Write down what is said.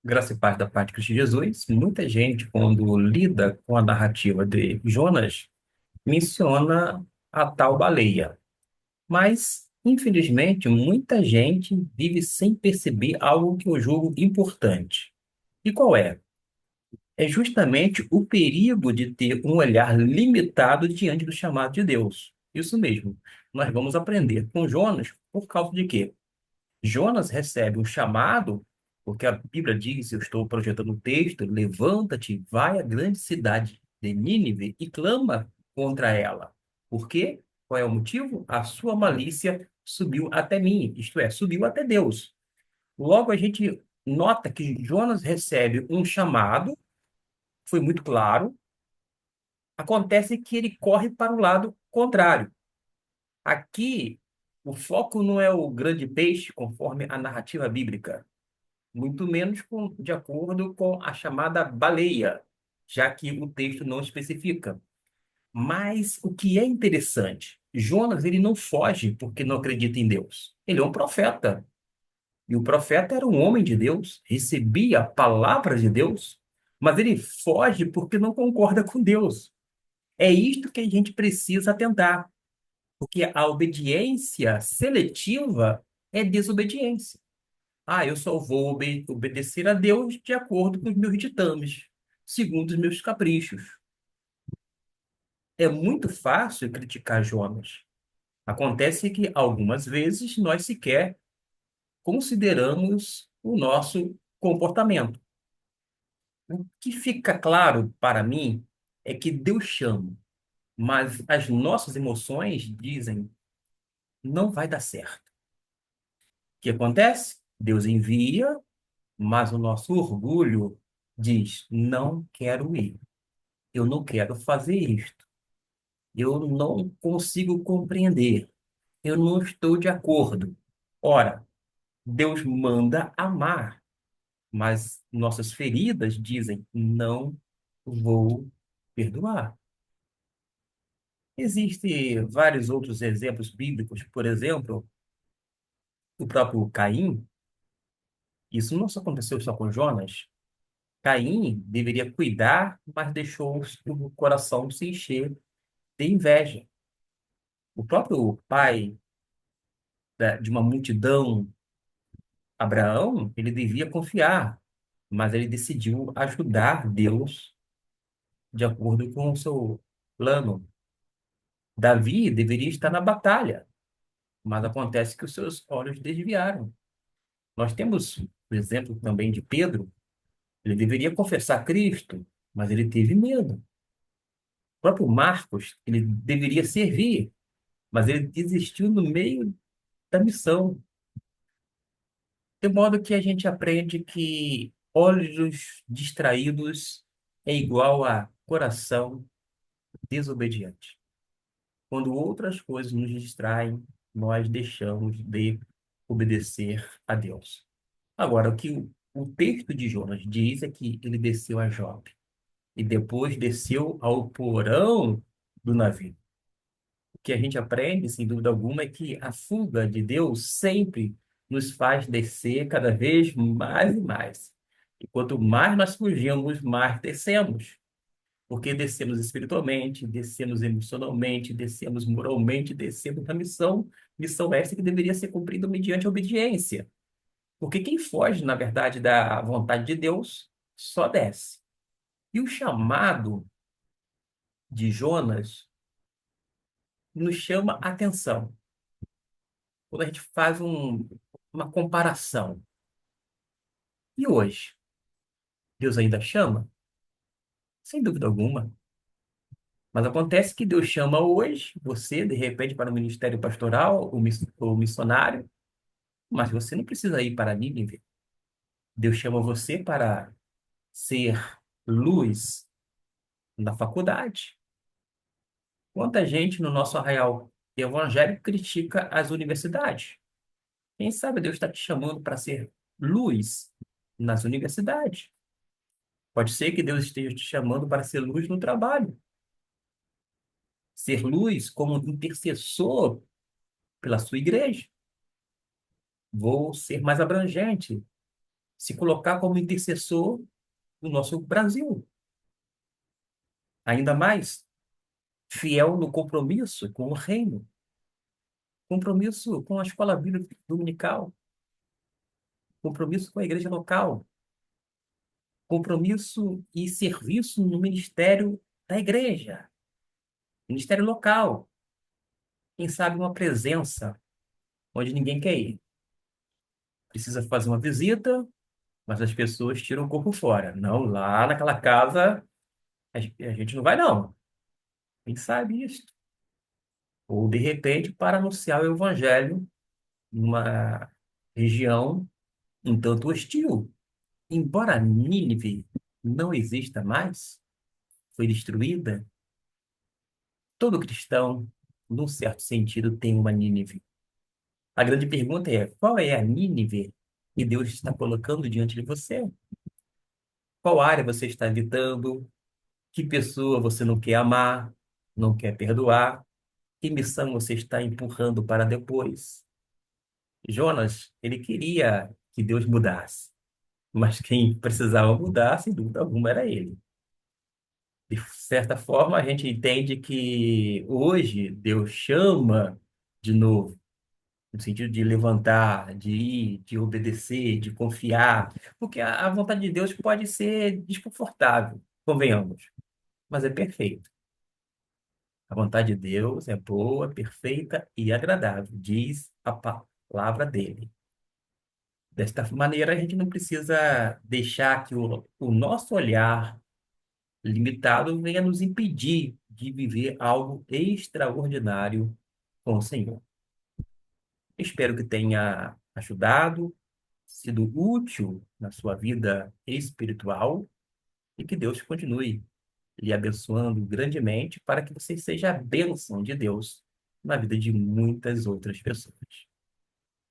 Graça e paz da parte de Cristo Jesus. Muita gente, quando lida com a narrativa de Jonas, menciona a tal baleia. Mas, infelizmente, muita gente vive sem perceber algo que eu julgo importante. E qual é? É justamente o perigo de ter um olhar limitado diante do chamado de Deus. Isso mesmo. Nós vamos aprender com Jonas por causa de quê? Jonas recebe um chamado, porque a Bíblia diz, eu estou projetando um texto, levanta-te, vai à grande cidade de Nínive e clama contra ela. Por quê? Qual é o motivo? A sua malícia subiu até mim, isto é, subiu até Deus. Logo a gente nota que Jonas recebe um chamado, foi muito claro, acontece que ele corre para o lado contrário. Aqui, o foco não é o grande peixe, conforme a narrativa bíblica, muito menos de acordo com a chamada baleia, já que o texto não especifica. Mas o que é interessante, Jonas ele não foge porque não acredita em Deus. Ele é um profeta. E o profeta era um homem de Deus, recebia a palavra de Deus, mas ele foge porque não concorda com Deus. É isto que a gente precisa atentar, porque a obediência seletiva é desobediência. Ah, eu só vou obedecer a Deus de acordo com os meus ditames, segundo os meus caprichos. É muito fácil criticar Jonas. Acontece que algumas vezes nós sequer consideramos o nosso comportamento. O que fica claro para mim é que Deus chama, mas as nossas emoções dizem não vai dar certo. O que acontece? Deus envia, mas o nosso orgulho diz não quero ir. Eu não quero fazer isto. Eu não consigo compreender. Eu não estou de acordo. Ora, Deus manda amar, mas nossas feridas dizem: não vou perdoar. Existem vários outros exemplos bíblicos, por exemplo, o próprio Caim. Isso não só aconteceu só com Jonas. Caim deveria cuidar, mas deixou o coração se encher de inveja. O próprio pai de uma multidão, Abraão, ele devia confiar, mas ele decidiu ajudar Deus de acordo com o seu plano. Davi deveria estar na batalha, mas acontece que os seus olhos desviaram. Nós temos o exemplo também de Pedro, ele deveria confessar Cristo, mas ele teve medo. O próprio Marcos, ele deveria servir, mas ele desistiu no meio da missão. De modo que a gente aprende que olhos distraídos é igual a coração desobediente. Quando outras coisas nos distraem, nós deixamos de obedecer a Deus. Agora, o que o texto de Jonas diz é que ele desceu a Jope e depois desceu ao porão do navio. O que a gente aprende, sem dúvida alguma, é que a fuga de Deus sempre nos faz descer cada vez mais e mais. E quanto mais nós fugimos, mais descemos. Porque descemos espiritualmente, descemos emocionalmente, descemos moralmente, descemos na missão, missão essa que deveria ser cumprida mediante a obediência. Porque quem foge, na verdade, da vontade de Deus, só desce. E o chamado de Jonas nos chama a atenção. Quando a gente faz uma comparação. E hoje? Deus ainda chama? Sem dúvida alguma. Mas acontece que Deus chama hoje você, de repente, para o ministério pastoral, o missionário, mas você não precisa ir para Nínive. Deus chama você para ser luz na faculdade. Quanta gente no nosso arraial evangélico critica as universidades? Quem sabe Deus está te chamando para ser luz nas universidades? Pode ser que Deus esteja te chamando para ser luz no trabalho, ser luz como intercessor pela sua igreja. Vou ser mais abrangente. se colocar como intercessor do nosso Brasil. Ainda mais fiel no compromisso com o reino, compromisso com a escola bíblica dominical, compromisso com a igreja local, compromisso e serviço no ministério da igreja, ministério local. Quem sabe uma presença onde ninguém quer ir. Precisa fazer uma visita, mas as pessoas tiram o corpo fora. Não, lá naquela casa a gente não vai, não. A gente sabe isso. Ou, de repente, para anunciar o evangelho numa região um tanto hostil. Embora Nínive não exista mais, foi destruída, todo cristão, num certo sentido, tem uma Nínive. A grande pergunta é: qual é a Nínive que Deus está colocando diante de você? Qual área você está evitando? Que pessoa você não quer amar, não quer perdoar? Que missão você está empurrando para depois? Jonas, ele queria que Deus mudasse, mas quem precisava mudar, sem dúvida alguma, era ele. De certa forma, a gente entende que hoje Deus chama de novo, no sentido de levantar, de ir, de obedecer, de confiar, porque a vontade de Deus pode ser desconfortável, convenhamos, mas é perfeito. A vontade de Deus é boa, perfeita e agradável, diz a palavra dele. Desta maneira, a gente não precisa deixar que o nosso olhar limitado venha nos impedir de viver algo extraordinário com o Senhor. Espero que tenha ajudado, sido útil na sua vida espiritual e que Deus continue lhe abençoando grandemente para que você seja a bênção de Deus na vida de muitas outras pessoas.